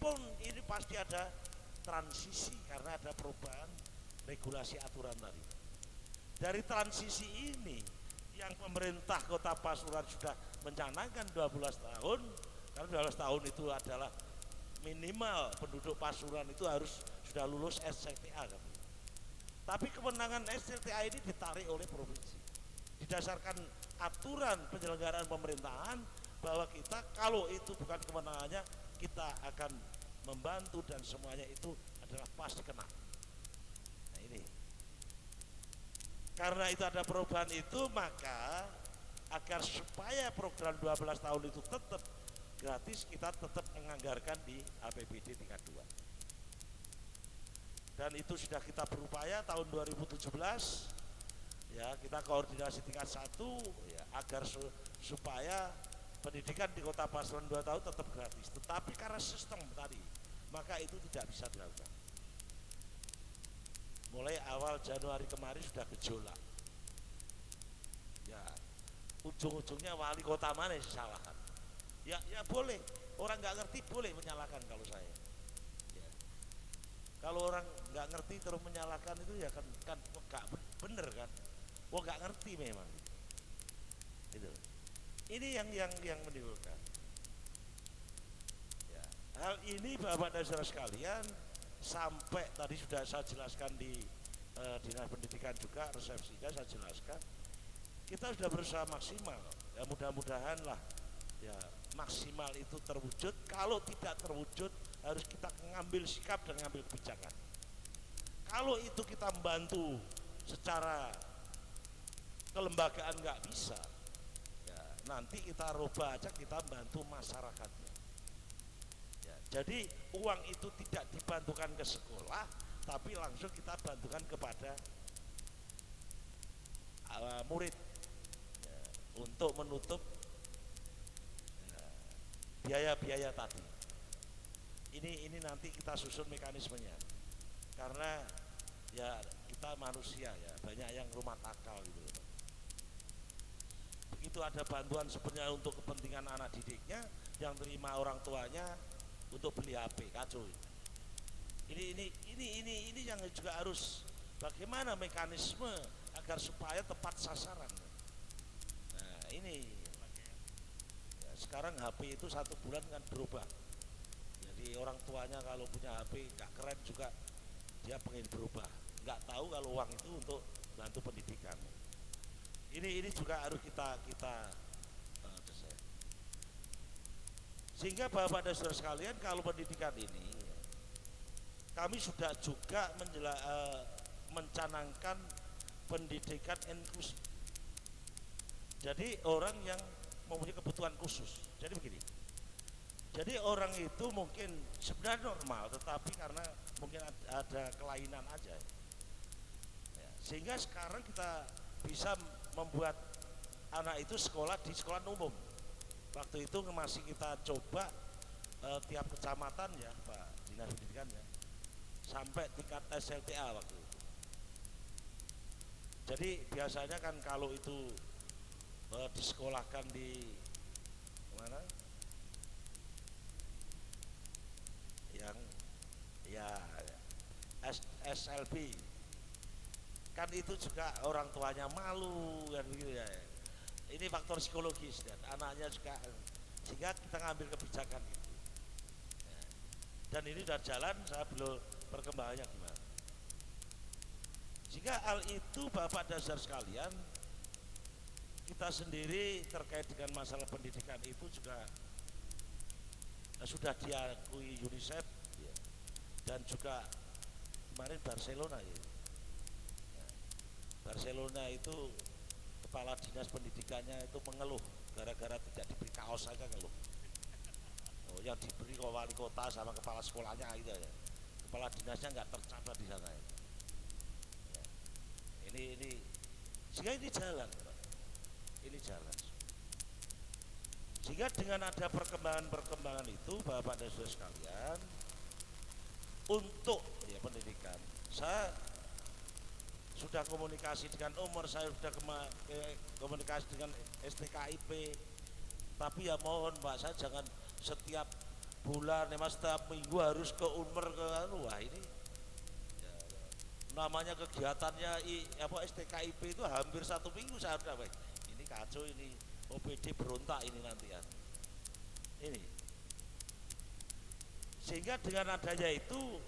meskipun ini pasti ada transisi karena ada perubahan regulasi aturan tadi. Dari transisi ini yang pemerintah Kota Pasuruan sudah mencanangkan 12 tahun, karena 12 tahun itu adalah minimal penduduk Pasuruan itu harus sudah lulus SCTA kan. Tapi kewenangan SCTA ini ditarik oleh provinsi didasarkan aturan penyelenggaraan pemerintahan bahwa kita kalau itu bukan kewenangannya kita akan membantu dan semuanya itu adalah pasti kena. Nah ini karena itu ada perubahan itu, maka agar supaya program 12 tahun itu tetap gratis, kita tetap menganggarkan di APBD tingkat 2. Dan itu sudah kita berupaya tahun 2017 ya, kita koordinasi tingkat 1 ya, agar supaya pendidikan di Kota Pasuruan 2 tahun tetap gratis. Tetapi karena sistem tadi, maka itu tidak bisa dilakukan. Mulai awal Januari kemarin sudah gejolak. Ya, ujung-ujungnya wali kota mana yang disalahkan? Ya boleh, orang nggak ngerti boleh menyalahkan kalau saya. Ya. Kalau orang nggak ngerti terus menyalahkan itu ya kan nggak bener kan? Wah nggak ngerti memang. Itu. Ini yang menimbulkan. Ya. Hal ini Bapak dan Saudara sekalian, sampai tadi sudah saya jelaskan di Dinas Pendidikan juga, resepsinya saya jelaskan, kita sudah berusaha maksimal ya, mudah-mudahan lah ya maksimal itu terwujud. Kalau tidak terwujud harus kita mengambil sikap dan mengambil kebijakan. Kalau itu kita membantu secara kelembagaan nggak bisa ya, nanti kita rubah aja, kita bantu masyarakatnya. Jadi uang itu tidak dibantukan ke sekolah, tapi langsung kita bantukan kepada murid ya, untuk menutup biaya-biaya tadi. Ini nanti kita susun mekanismenya, karena ya kita manusia ya, banyak yang rumah akal gitu. Begitu ada bantuan sebenarnya untuk kepentingan anak didiknya, yang terima orang tuanya untuk beli HP, kacau. Ini yang juga harus bagaimana mekanisme agar supaya tepat sasaran. Nah ini ya, sekarang HP itu 1 bulan kan berubah. Jadi orang tuanya kalau punya HP nggak keren juga dia pengen berubah, nggak tahu kalau uang itu untuk bantu pendidikan. Ini juga harus kita sehingga Bapak dan Saudara sekalian, kalau pendidikan ini kami sudah juga mencanangkan pendidikan inklusif. Jadi orang yang mempunyai kebutuhan khusus. Jadi begini. Jadi orang itu mungkin sebenarnya normal, tetapi karena mungkin ada kelainan aja. Ya, sehingga sekarang kita bisa membuat anak itu sekolah di sekolah umum. Waktu itu masih kita coba tiap kecamatan ya Pak Dinas Pendidikan ya, sampai tingkat SLTA waktu itu. Jadi biasanya kan kalau itu disekolahkan di mana? Yang ya SLB kan itu juga orang tuanya malu kan begitu ya. Ini faktor psikologis dan anaknya juga, sehingga kita ngambil kebijakan itu. Dan ini sudah jalan, saya belum perkembangannya gimana. Sehingga hal itu Bapak dan Saudara sekalian, kita sendiri terkait dengan masalah pendidikan itu juga sudah diakui UNICEF ya, dan juga kemarin Barcelona ya. Barcelona itu kepala dinas pendidikannya itu mengeluh gara-gara tidak diberi kaos saja ngeluh. Oh, yang diberi wali kota sama kepala sekolahnya gitu ya. Kepala dinasnya nggak tercatat di sana. Ya. Ini sehingga ini jalan, Pak. Ini jalan. Sehingga dengan ada perkembangan itu Bapak dan Saudara sekalian, untuk ya pendidikan, saya sudah komunikasi dengan Umar, saya sudah komunikasi dengan STKIP, tapi ya mohon Pak, saya jangan setiap bulan ya mas, setiap minggu harus ke Unmer ke anu. Wah ini ya, namanya kegiatannya STKIP itu hampir 1 minggu saya udah baik. Ini kacau ini, OPD berontak ini nanti ya. Ini sehingga dengan adanya itu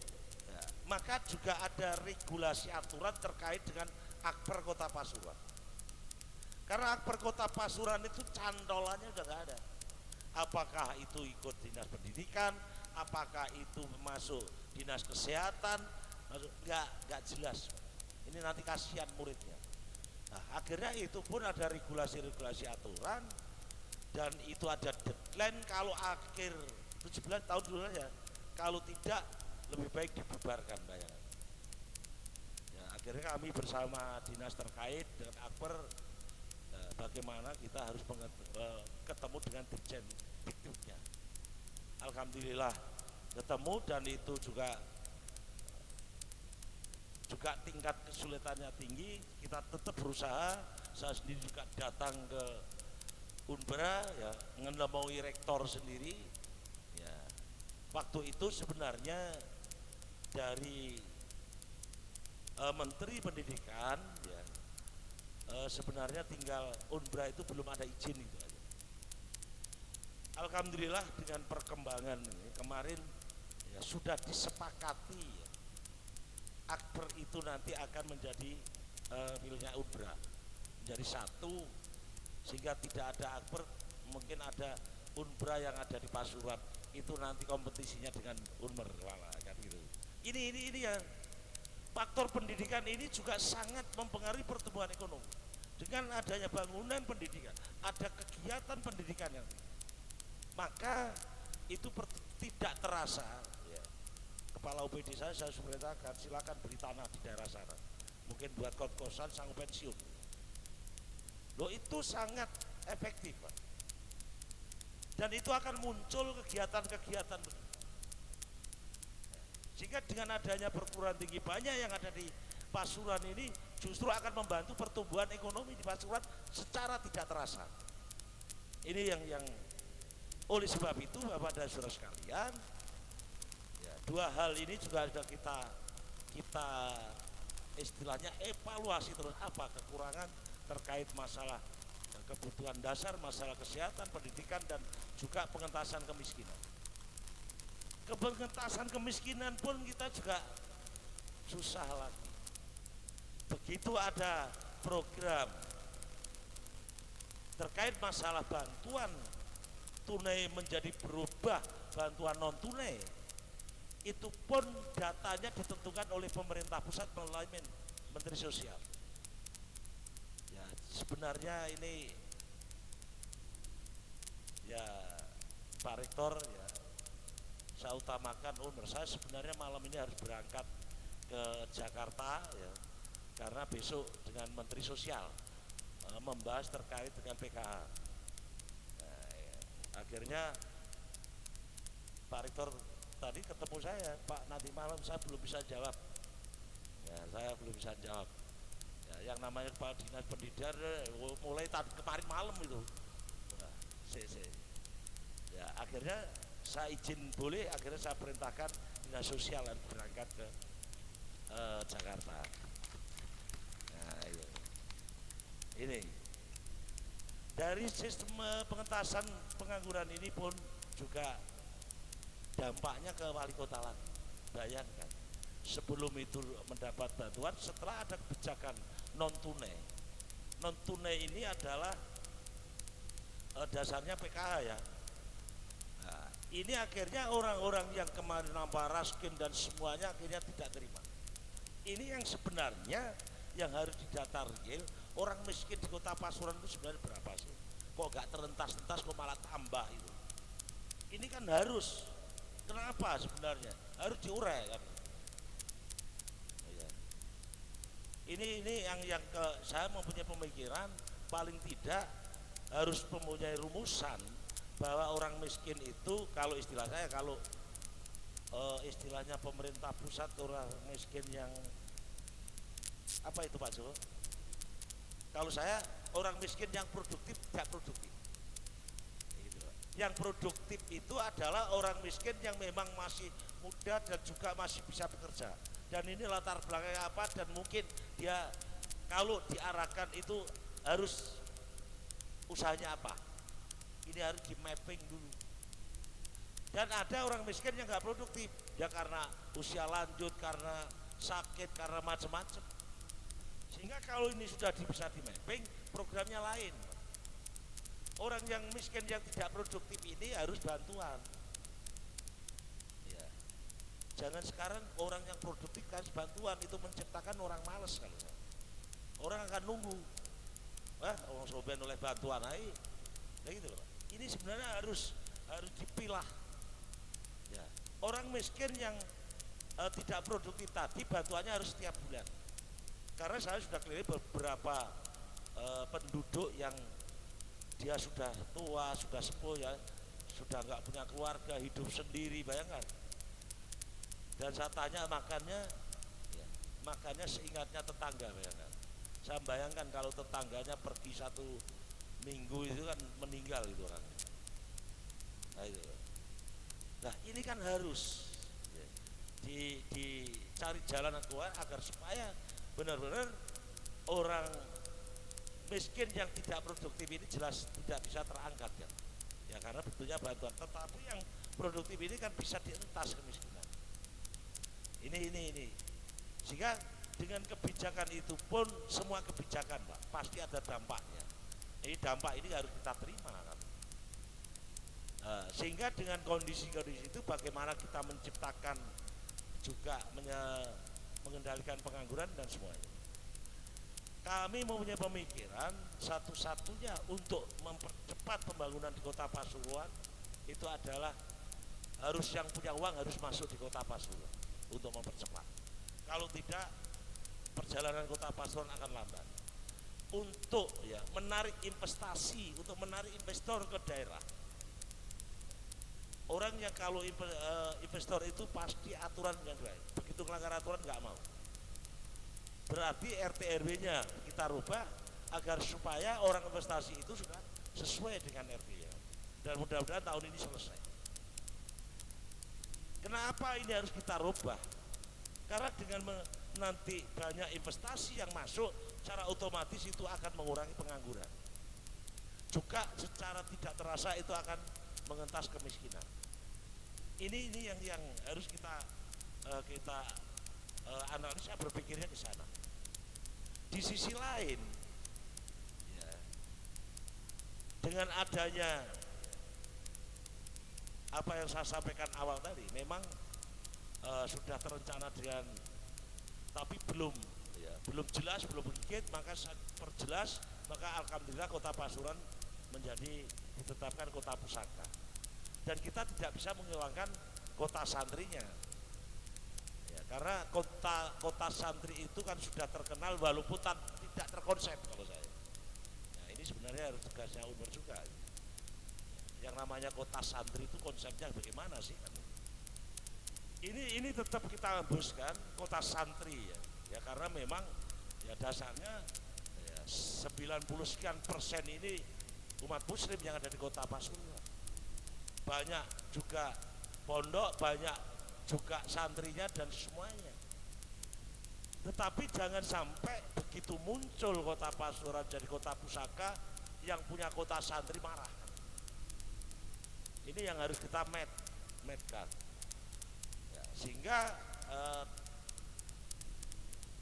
ya, maka juga ada regulasi aturan terkait dengan Akper Kota Pasuruan. Karena Akper Kota Pasuruan itu cantolannya udah nggak ada. Apakah itu ikut dinas pendidikan, apakah itu masuk dinas kesehatan, masuk nggak jelas. Ini nanti kasihan muridnya. Nah, akhirnya itu pun ada regulasi-regulasi aturan dan itu ada deadline kalau akhir 17 tahun dulu ya. Kalau tidak lebih baik dibubarkan, bayangkan. Ya, akhirnya kami bersama dinas terkait dengan Akper bagaimana kita harus ketemu dengan Dirjen Dikduknya. Alhamdulillah ketemu dan itu juga tingkat kesulitannya tinggi. Kita tetap berusaha. Saya sendiri juga datang ke Unbra ya, menemui rektor sendiri. Ya, waktu itu sebenarnya dari Menteri Pendidikan ya, sebenarnya tinggal Unbra itu belum ada izin itu aja. Alhamdulillah dengan perkembangan ini kemarin ya, sudah disepakati ya, Akper itu nanti akan menjadi miliknya Unbra, menjadi satu, sehingga tidak ada Akper, mungkin ada Unbra yang ada di Pasuruan itu nanti kompetisinya dengan Unmer kan gitu. Ini ya, faktor pendidikan ini juga sangat mempengaruhi pertumbuhan ekonomi. Dengan adanya bangunan pendidikan, ada kegiatan pendidikan yang maka itu tidak terasa ya. Kepala UPD saya perintahkan silakan beli tanah di daerah sana, mungkin buat kos-kosan sanggup pensiun. Loh itu sangat efektif Pak. Dan itu akan muncul kegiatan-kegiatan sehingga dengan adanya perguruan tinggi banyak yang ada di Pasuruan ini justru akan membantu pertumbuhan ekonomi di Pasuruan secara tidak terasa. Ini yang oleh sebab itu Bapak dan Saudara sekalian ya, dua hal ini juga sudah kita istilahnya evaluasi terus, apa kekurangan terkait masalah kebutuhan dasar, masalah kesehatan, pendidikan dan juga pengentasan kemiskinan. Pengentasan kemiskinan pun kita juga susah lagi. Begitu ada program terkait masalah bantuan tunai menjadi berubah bantuan non tunai, itu pun datanya ditentukan oleh pemerintah pusat melalui Menteri Sosial. Ya sebenarnya ini ya Pak Rektor ya, saya utamakan saya sebenarnya malam ini harus berangkat ke Jakarta ya, karena besok dengan Menteri Sosial membahas terkait dengan PKH. Nah, ya, akhirnya Pak Rektor tadi ketemu saya, Pak nanti malam saya belum bisa jawab. Ya, saya belum bisa jawab. Ya, yang namanya Kepala Dinas Pendidikan mulai kemarin malam itu. Nah, ya, akhirnya saya izin boleh, akhirnya saya perintahkan Dinas Sosial berangkat ke Jakarta. Nah, ini dari sistem pengentasan pengangguran ini pun juga dampaknya ke wali kota lagi. Bayangkan sebelum itu mendapat bantuan, setelah ada kebijakan non tunai. Non tunai ini adalah dasarnya PKH ya. Nah, ini akhirnya orang-orang yang kemarin nampak raskin dan semuanya akhirnya tidak terima. Ini yang sebenarnya yang harus didata real, orang miskin di Kota Pasuruan itu sebenarnya berapa sih? Kok gak terentas-entas, kok malah tambah itu? Ini kan harus, kenapa sebenarnya? Harus diurai kan? Ini yang saya mempunyai pemikiran paling tidak harus mempunyai rumusan bahwa orang miskin itu, kalau istilah saya, kalau istilahnya pemerintah pusat, orang miskin yang apa itu Pak Jo? Kalau saya orang miskin yang produktif tidak produktif. Gitu. Yang produktif itu adalah orang miskin yang memang masih muda dan juga masih bisa bekerja. Dan ini latar belakangnya apa, dan mungkin dia kalau diarahkan itu harus usahanya apa. Ini harus di mapping dulu. Dan ada orang miskin yang nggak produktif, ya karena usia lanjut, karena sakit, karena macam-macam. Sehingga kalau ini sudah bisa di mapping, programnya lain. Orang yang miskin yang tidak produktif ini harus bantuan. Ya. Jangan sekarang orang yang produktif kasih bantuan, itu menciptakan orang malas kalau saya. Orang akan nunggu. Wah, orang soben oleh bantuan aja. Nah gitu loh. Ini sebenarnya harus dipilah. Ya. Orang miskin yang tidak produktif tadi bantuannya harus setiap bulan. Karena saya sudah keliling beberapa penduduk yang dia sudah tua, sudah sepuh ya, sudah nggak punya keluarga, hidup sendiri, bayangkan. Dan saya tanya makannya, ya, makannya seingatnya tetangga, bayangkan. Saya bayangkan kalau tetangganya pergi 1 minggu itu kan meninggal itu orang. Nah, itu. Nah ini kan harus ya, dicari jalan keluar agar supaya benar-benar orang miskin yang tidak produktif ini jelas tidak bisa terangkat ya. Ya karena bentuknya bantuan, tetapi yang produktif ini kan bisa dientas kemiskinan. Ini. Sehingga dengan kebijakan itu pun semua kebijakan Pak pasti ada dampaknya. Ini dampak ini harus kita terima kan. Sehingga dengan kondisi-kondisi itu bagaimana kita menciptakan juga mengendalikan pengangguran dan semuanya. Kami mempunyai pemikiran satu-satunya untuk mempercepat pembangunan di Kota Pasuruan itu adalah harus yang punya uang harus masuk di Kota Pasuruan untuk mempercepat. Kalau tidak, perjalanan Kota Pasuruan akan lambat. Untuk ya menarik investasi, untuk menarik investor ke daerah. Orang yang kalau investor itu pasti aturan yang baik. Begitu melanggar aturan nggak mau. Berarti RT RW-nya kita rubah agar supaya orang investasi itu sudah sesuai dengan RT-nya. Dan mudah-mudahan tahun ini selesai. Kenapa ini harus kita rubah? Karena dengan nanti banyak investasi yang masuk, secara otomatis itu akan mengurangi pengangguran. Juga secara tidak terasa itu akan mengentas kemiskinan. Ini yang harus kita analisa, berpikirnya di sana. Di sisi lain, ya, dengan adanya apa yang saya sampaikan awal tadi, memang sudah terencana dengan, tapi belum jelas, belum rigid, maka saya perjelas, maka alhamdulillah Kota Pasuruan menjadi ditetapkan kota pusaka. Dan kita tidak bisa menghilangkan kota santrinya. Karena kota santri itu kan sudah terkenal walaupun tidak terkonsep kalau saya. Nah ini sebenarnya harus tugasnya Umar juga. Yang namanya kota santri itu konsepnya bagaimana sih? Ini tetap kita hembuskan kota santri ya karena memang ya dasarnya ya 90% ini umat muslim yang ada di Kota Pasuruan. Banyak juga pondok, banyak juga santrinya dan semuanya. Tetapi jangan sampai begitu muncul Kota Pasuruan jadi kota pusaka, yang punya kota santri marah. Ini yang harus kita matkan. Ya, sehingga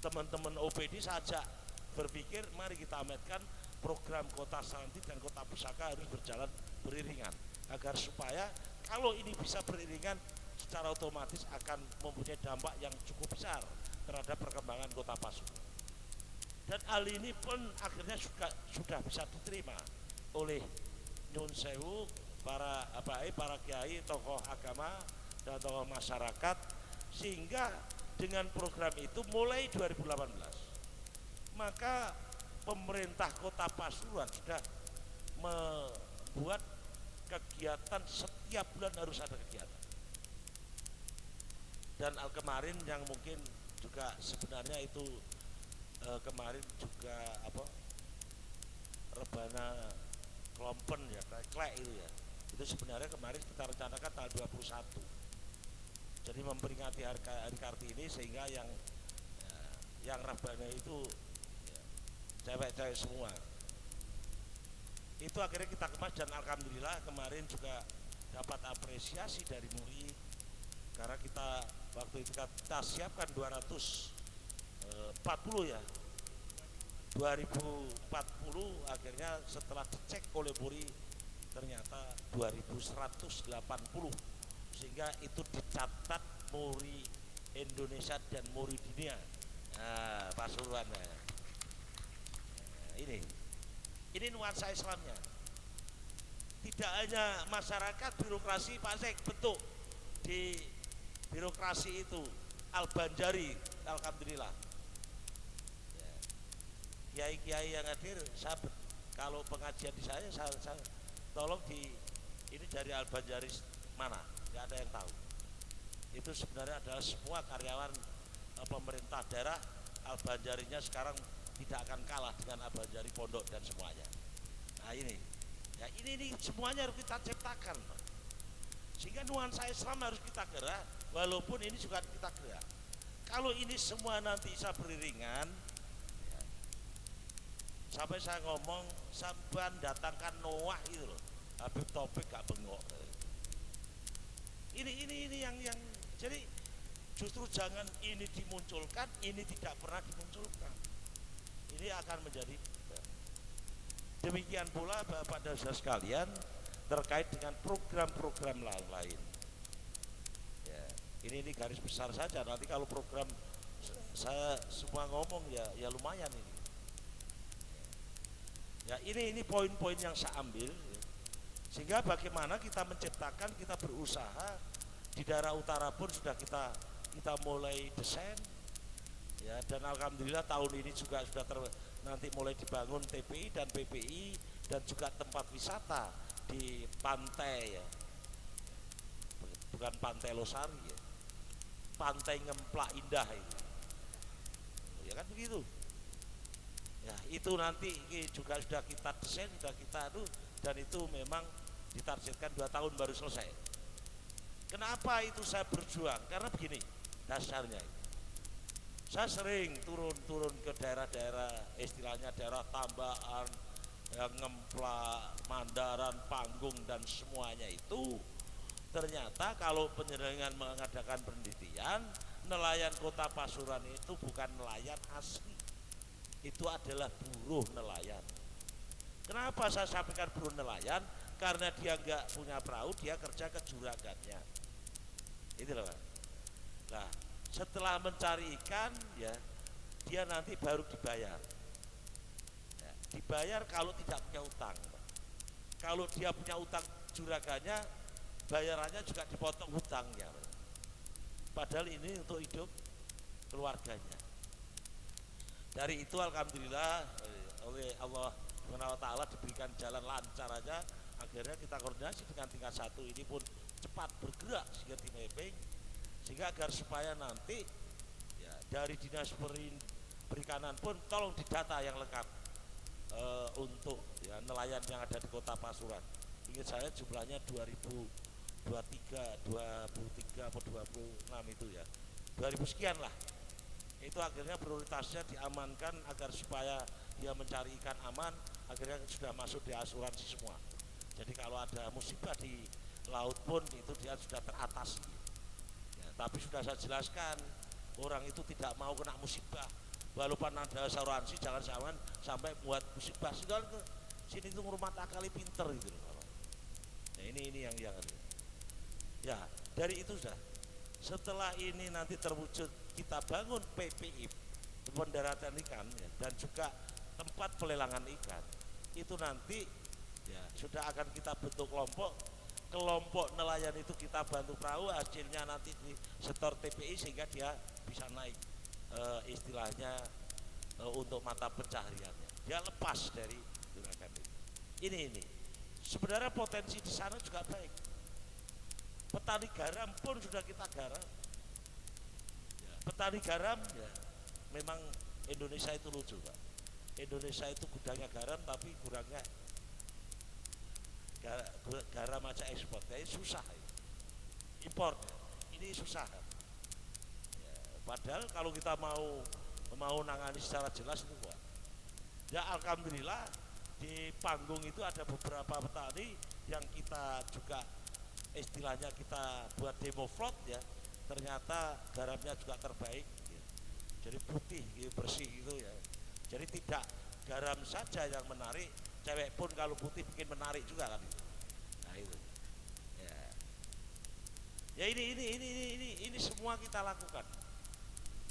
teman-teman OPD saja berpikir mari kita matkan program kota santri dan kota pusaka harus berjalan beriringan agar supaya kalau ini bisa beriringan secara otomatis akan mempunyai dampak yang cukup besar terhadap perkembangan Kota Pasuruan. Dan hal ini pun akhirnya sudah bisa diterima oleh Nyun Sewu, para kiai, tokoh agama dan tokoh masyarakat, sehingga dengan program itu mulai 2018 maka pemerintah Kota Pasuruan sudah membuat kegiatan, setiap bulan harus ada kegiatan. Dan kemarin yang mungkin juga sebenarnya itu kemarin juga rebana Klompen ya, klek itu ya, Itu sebenarnya kemarin kita rencanakan tanggal 21. Jadi memperingati hari Kartini sehingga yang rabana itu ya, cewek-cewek semua. Itu akhirnya kita kemas dan alhamdulillah kemarin juga dapat apresiasi dari murid karena kita waktu itu kita siapkan 240 ya 2040 akhirnya setelah dicek oleh murid ternyata 2180 sehingga itu dicatat muri Indonesia dan muri dunia. Nah, Pasuruan ini nuansa Islamnya. Tidak hanya masyarakat birokrasi Pak Sek bentuk di birokrasi itu Al-Banjari, alhamdulillah. Kiai-kiai yang hadir, sahabat, kalau pengajian di saya tolong ini dari Al-Banjari mana? Nggak ada yang tahu. Itu sebenarnya adalah semua karyawan pemerintah daerah. Al-Banjarinya sekarang tidak akan kalah dengan Al-Banjari Pondok dan semuanya. Nah ini semuanya harus kita ciptakan, sehingga nuansa Islam harus kita gerak, walaupun ini juga kita gerak. Kalau ini semua nanti bisa beriringan, ya, sampai saya ngomong sampean datangkan Noah itu loh, Habib Taufik gak bengok. Ini yang jadi justru jangan ini dimunculkan, ini tidak pernah dimunculkan. Ini akan menjadi demikian pula Bapak dan Saudara sekalian terkait dengan program-program lain. Ya, ini garis besar saja. Nanti kalau program saya semua ngomong ya lumayan ini. Ya ini poin-poin yang saya ambil. Ya. Sehingga bagaimana kita menciptakan, kita berusaha di daerah utara pun sudah kita mulai desain. Ya, dan alhamdulillah tahun ini juga sudah nanti mulai dibangun TPI dan PPI dan juga tempat wisata di pantai ya. Bukan Pantai Losari ya. Pantai Ngemplak Indah itu. Ya kan begitu. Ya, itu nanti juga sudah kita desain, sudah kita dan itu memang ditargetkan 2 tahun baru selesai. Kenapa itu saya berjuang? Karena begini dasarnya. Saya sering turun ke daerah-daerah, istilahnya daerah tambahan, Ngemplak, Mandaran, Panggung dan semuanya itu ternyata kalau penyelenggaraan mengadakan penelitian, nelayan Kota Pasuruan itu bukan nelayan asli, itu adalah buruh nelayan. Kenapa saya sampaikan buruh nelayan? Karena dia nggak punya perahu, dia kerja ke juragannya. Itu loh. Nah, setelah mencari ikan ya dia nanti baru dibayar ya, dibayar kalau tidak punya utang. Kalau dia punya utang juragannya, bayarannya juga dipotong hutangnya, padahal ini untuk hidup keluarganya. Dari itu alhamdulillah oleh Allah SWT diberikan jalan lancar aja, akhirnya kita koordinasi dengan tingkat 1 ini pun cepat bergerak sehingga di mapping, sehingga agar supaya nanti ya, dari dinas perikanan pun tolong didata yang lengkap untuk ya, nelayan yang ada di Kota Pasuruan. Ingat saya jumlahnya 2023 atau 26 itu ya 2000 sekian lah. Itu akhirnya prioritasnya diamankan agar supaya dia mencari ikan aman, akhirnya sudah masuk di asuransi semua. Jadi kalau ada musibah di laut pun itu dia sudah teratasi. Tapi sudah saya jelaskan, orang itu tidak mau kena musibah, walaupun ada asuransi jangan sampai buat musibah. Sudah ke sini itu rumah akali pinter gitu. Nah, ini yang ya dari itu sudah. Setelah ini nanti terwujud kita bangun PPI pendaratan ikan ya, dan juga tempat pelelangan ikan. Itu nanti ya sudah akan kita bentuk kelompok nelayan itu kita bantu perahu, hasilnya nanti di setor TPI sehingga dia bisa naik istilahnya untuk mata pencahariannya. Dia lepas dari juragan itu. Ini sebenarnya potensi di sana juga baik. Petani garam pun sudah kita garap. Ya, petani garam ya memang Indonesia itu lucu Pak. Indonesia itu gudangnya garam tapi kurangnya garam aja ekspor, jadi susah impor, ini susah. Ya, padahal kalau kita mau nangani secara jelas itu kuat. Ya alhamdulillah di panggung itu ada beberapa petani yang kita juga istilahnya kita buat demo float ya, ternyata garamnya juga terbaik ya. Jadi putih gitu, bersih gitu ya. Jadi tidak garam saja yang menarik, cewek pun kalau putih bikin menarik juga kan itu. Nah itu. Ya. Ya ini semua kita lakukan.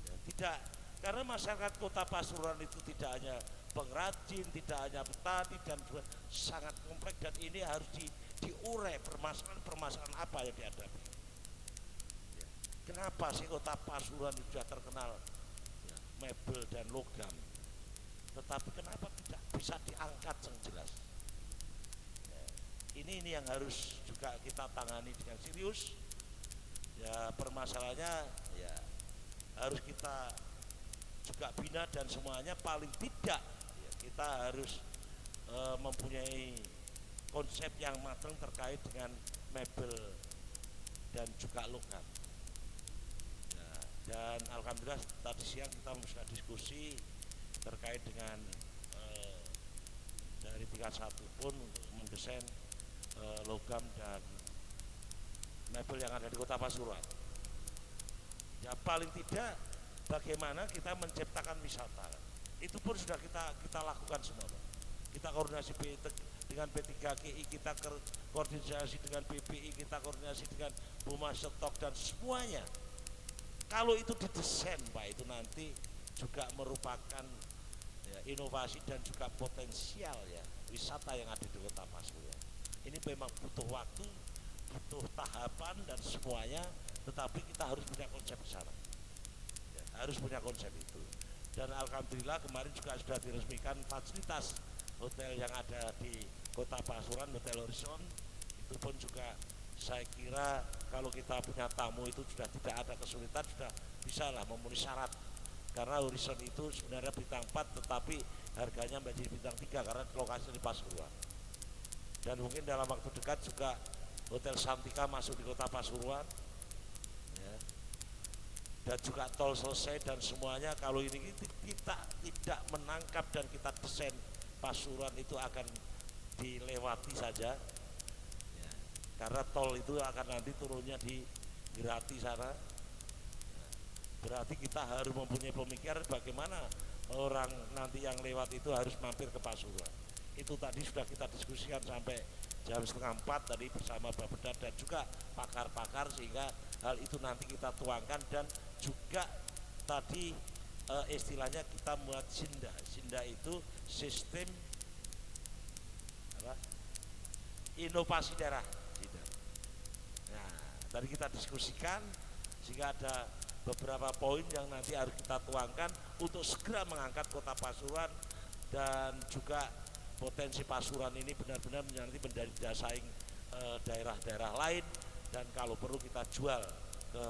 Ya, tidak karena masyarakat Kota Pasuruan itu tidak hanya pengrajin, tidak hanya petani dan juga sangat kompleks dan ini harus diurai permasalahan apa yang dihadapi. Ya. Kenapa sih Kota Pasuruan itu sudah terkenal ya, mebel dan logam, tetapi kenapa tidak bisa diangkat yang jelas? Ya. Ini yang harus juga kita tangani dengan serius. Ya permasalahannya ya harus kita juga bina dan semuanya paling tidak ya, kita harus mempunyai konsep yang matang terkait dengan mebel dan juga logam. Nah, dan alhamdulillah tadi siang kita sudah diskusi terkait dengan dari 31 pun untuk mendesain logam dan mebel yang ada di Kota Pasuruan. Ya paling tidak bagaimana kita menciptakan wisata. Itu pun sudah kita lakukan semua. Kita koordinasi dengan P3GI, kita koordinasi dengan BPI, kita koordinasi dengan Buma Stok dan semuanya. Kalau itu didesain Pak, itu nanti juga merupakan ya, inovasi dan juga potensial ya wisata yang ada di Kota Pasuruan. Ini memang butuh waktu, butuh tahapan dan semuanya, tetapi kita harus punya konsep sana ya, harus punya konsep itu. Dan alhamdulillah kemarin juga sudah diresmikan fasilitas hotel yang ada di Kota Pasuruan, Hotel Horizon. Itu pun juga saya kira kalau kita punya tamu itu sudah tidak ada kesulitan, sudah bisa lah memenuhi syarat. Karena Horizon itu sebenarnya bintang 4 tetapi harganya menjadi bintang 3 karena lokasi di Pasuruan. Dan mungkin dalam waktu dekat juga Hotel Santika masuk di Kota Pasuruan ya. Dan juga tol selesai dan semuanya. Kalau ini kita tidak menangkap dan kita desain Pasuruan itu akan dilewati saja ya. Karena tol itu akan nanti turunnya di Grati sana ya. Berarti kita harus mempunyai pemikiran bagaimana orang nanti yang lewat itu harus mampir ke Pasuruan. Itu tadi sudah kita diskusikan sampai jam 3:30 tadi bersama Bapeda dan juga pakar-pakar, sehingga hal itu nanti kita tuangkan. Dan juga tadi istilahnya kita buat SINDA itu sistem apa? Inovasi daerah. Nah, tadi kita diskusikan sehingga ada beberapa poin yang nanti harus kita tuangkan untuk segera mengangkat Kota Pasuruan dan juga potensi Pasuruan ini benar-benar nanti menjadi daya saing daerah-daerah lain, dan kalau perlu kita jual ke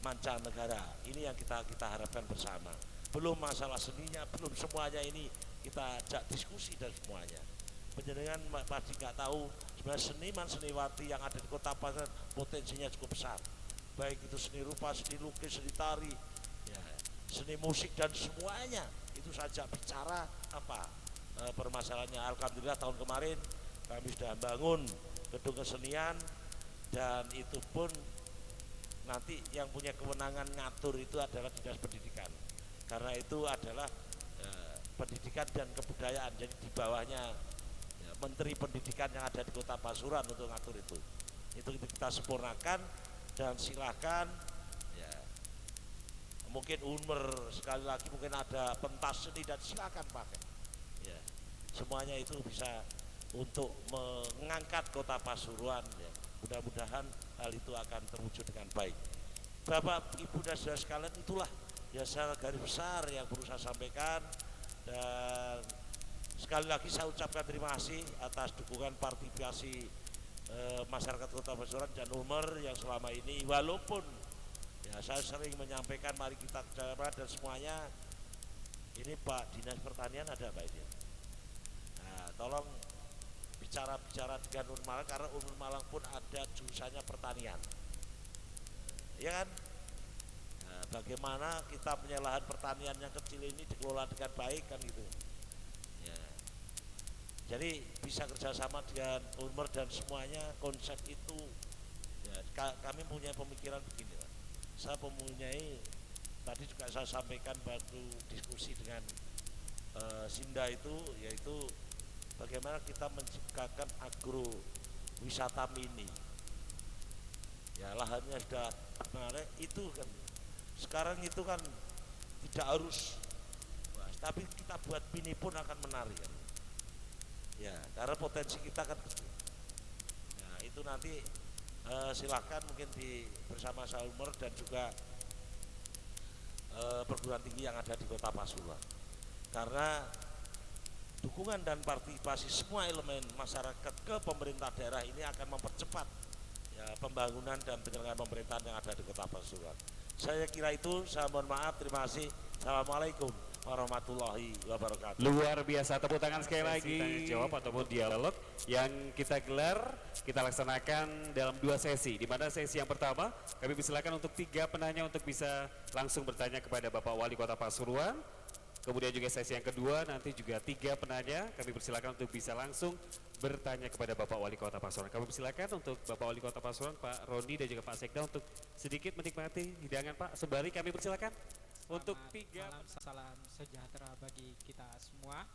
mancanegara. Ini yang kita harapkan bersama. Belum masalah seninya, belum semuanya, ini kita ajak diskusi dan semuanya. Penjenengan pasti nggak tahu sebenarnya seniman seniwati yang ada di Kota Pasuruan potensinya cukup besar. Baik itu seni rupa, seni lukis, seni tari, ya, seni musik dan semuanya. Itu saja bicara apa? Permasalahannya. Alhamdulillah tahun kemarin kami sudah bangun gedung kesenian dan itu pun nanti yang punya kewenangan ngatur itu adalah Dinas Pendidikan, karena itu adalah pendidikan dan kebudayaan, jadi di bawahnya ya, Menteri Pendidikan yang ada di Kota Pasuruan untuk ngatur itu kita sempurnakan. Dan silakan ya, mungkin Unmer sekali lagi mungkin ada pentas seni dan silakan pakai ya, semuanya itu bisa untuk mengangkat Kota Pasuruan ya. Mudah-mudahan hal itu akan terwujud dengan baik. Bapak, Ibu dan saudara sekalian, itulah ya secara garis besar yang perlu saya sampaikan. Dan sekali lagi saya ucapkan terima kasih atas dukungan partisipasi masyarakat Kota Pasuruan dan Unmer yang selama ini, walaupun ya saya sering menyampaikan mari kita bicara dan semuanya. Ini Pak Dinas Pertanian ada Pak ini. Nah, tolong bicara dengan Unmul Malang karena Unmul Malang pun ada jurusannya pertanian, ya kan? Nah, bagaimana kita punya lahan pertanian yang kecil ini dikelola dengan baik kan gitu. Ya. Jadi bisa kerjasama dengan Unmul dan semuanya konsep itu. Ya, kami punya pemikiran begini, Pak. Saya mempunyai, tadi juga saya sampaikan waktu diskusi dengan Sinda itu, yaitu bagaimana kita menciptakan agro wisata mini. Ya lahannya sudah menarik itu kan. Sekarang itu kan tidak harus, tapi kita buat mini pun akan menarik kan. Ya karena potensi kita kan gede. Nah itu nanti silakan mungkin bersama Salmer dan juga perguruan tinggi yang ada di Kota Pasuruan. Karena dukungan dan partisipasi semua elemen masyarakat ke pemerintah daerah ini akan mempercepat ya, pembangunan dan penyelenggaraan pemerintahan yang ada di Kota Pasuruan. Saya kira itu, saya mohon maaf, terima kasih. Assalamualaikum warahmatullahi wabarakatuh. Luar biasa, tepuk tangan sekali lagi. Tanya jawab ataupun dialog yang kita gelar, kita laksanakan dalam 2 sesi. Di mana sesi yang pertama, kami persilakan untuk 3 penanya untuk bisa langsung bertanya kepada Bapak Wali Kota Pasuruan. Kemudian juga sesi yang kedua, nanti juga 3 penanya, kami persilakan untuk bisa langsung bertanya kepada Bapak Wali Kota Pasuruan. Kami persilakan untuk Bapak Wali Kota Pasuruan, Pak Roni dan juga Pak Sekda untuk sedikit menikmati hidangan Pak. Sembari kami persilakan untuk 3 salam sejahtera bagi kita semua.